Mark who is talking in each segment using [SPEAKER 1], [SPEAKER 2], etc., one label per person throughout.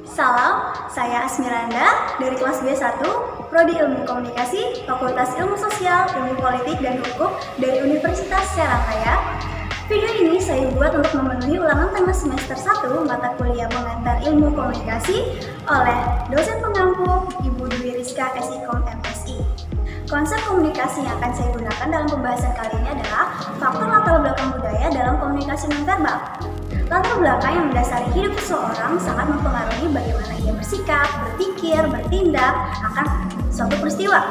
[SPEAKER 1] Salam, saya Asmiranda dari kelas B1, Prodi Ilmu Komunikasi, Fakultas Ilmu Sosial, Ilmu Politik dan Hukum dari Universitas Serangkaya. Video ini saya buat untuk memenuhi ulangan tema semester 1 mata kuliah pengantar Ilmu Komunikasi oleh dosen pengampu Ibu Dwi Rizka SIKOM MSI. Konsep komunikasi yang akan saya gunakan dalam pembahasan kali ini adalah faktor latar belakang budaya dalam komunikasi nonverbal. Latar belakang yang mendasari hidup seseorang sangat mempengaruhi bagaimana ia bersikap, berpikir, bertindak akan suatu peristiwa.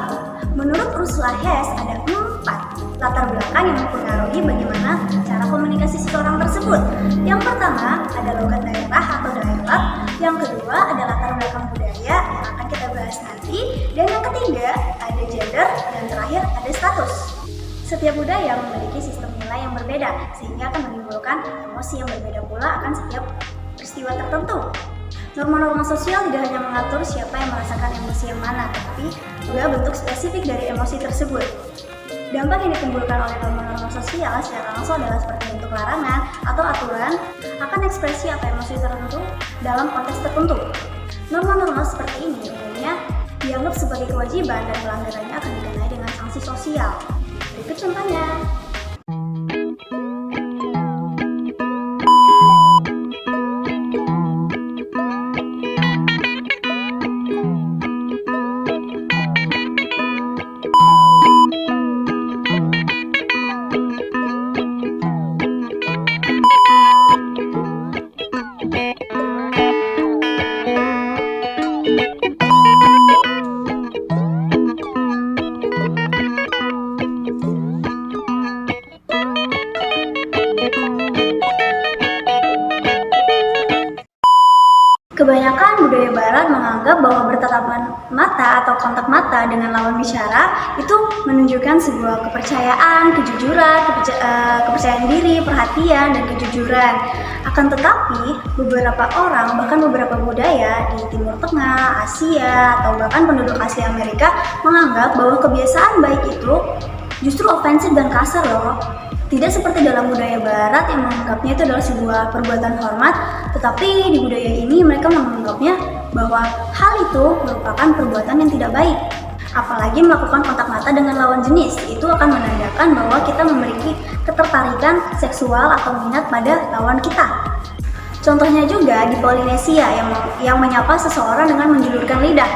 [SPEAKER 1] Menurut Ursula Hess, ada 4 latar belakang yang mempengaruhi bagaimana cara komunikasi seseorang tersebut. Yang pertama ada logat daerah atau dialek, yang kedua ada latar belakang budaya yang akan kita bahas nanti, dan yang ketiga ada gender, dan terakhir ada status. Setiap budaya memiliki sistem nilai yang berbeda, sehingga akan menimbulkan emosi yang berbeda pula akan setiap peristiwa tertentu. Norma-norma sosial tidak hanya mengatur siapa yang merasakan emosi yang mana, tetapi juga bentuk spesifik dari emosi tersebut. Dampak yang ditimbulkan oleh norma-norma sosial secara langsung adalah seperti bentuk larangan atau aturan akan ekspresi atau emosi tertentu dalam konteks tertentu. Norma-norma seperti ini umumnya dianggap sebagai kewajiban dan pelanggarannya akan dikenai dengan sanksi sosial. Berikut contohnya. Kebanyakan budaya barat menganggap bahwa bertatapan mata atau kontak mata dengan lawan bicara itu menunjukkan sebuah kepercayaan, kejujuran, kepercayaan diri, perhatian, dan kejujuran. Akan tetapi, beberapa orang, bahkan beberapa budaya di Timur Tengah, Asia, atau bahkan penduduk asli Amerika menganggap bahwa kebiasaan baik itu justru ofensif dan kasar loh. Tidak seperti dalam budaya barat yang menganggapnya itu adalah sebuah perbuatan hormat, tetapi di budaya ini mereka menganggapnya bahwa hal itu merupakan perbuatan yang tidak baik. Apalagi melakukan kontak mata dengan lawan jenis, itu akan menandakan bahwa kita memiliki ketertarikan seksual atau minat pada lawan kita. Contohnya juga di Polinesia yang menyapa seseorang dengan menjulurkan lidah.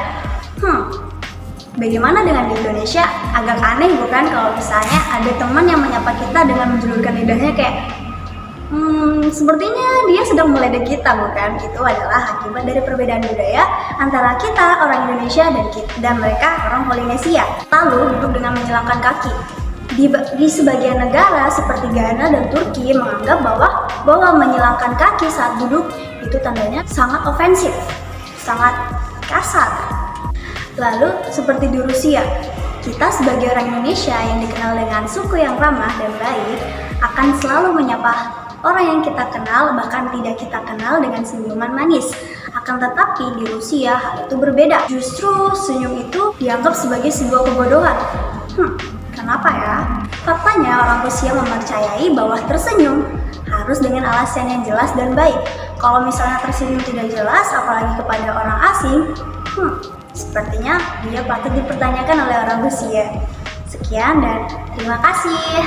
[SPEAKER 1] Bagaimana dengan di Indonesia? Agak aneh bukan kalau misalnya ada teman yang menyapa kita dengan menjulurkan lidahnya kayak sepertinya dia sedang meledek kita, bukan? Itu adalah akibat dari perbedaan budaya antara kita orang Indonesia dan mereka orang Polinesia. Lalu duduk dengan menyilangkan kaki. Di sebagian negara seperti Ghana dan Turki menganggap bahwa menyilangkan kaki saat duduk itu tandanya sangat ofensif, sangat kasar. Lalu seperti di Rusia, kita sebagai orang Indonesia yang dikenal dengan suku yang ramah dan baik akan selalu menyapa orang yang kita kenal, bahkan tidak kita kenal, dengan senyuman manis. Akan tetapi di Rusia hal itu berbeda. Justru senyum itu dianggap sebagai sebuah kebodohan. Kenapa ya? Faktanya orang Rusia mempercayai bahwa tersenyum harus dengan alasan yang jelas dan baik. Kalau misalnya tersenyum tidak jelas, apalagi kepada orang asing, sepertinya dia patut dipertanyakan oleh orang Rusia. Sekian dan terima kasih.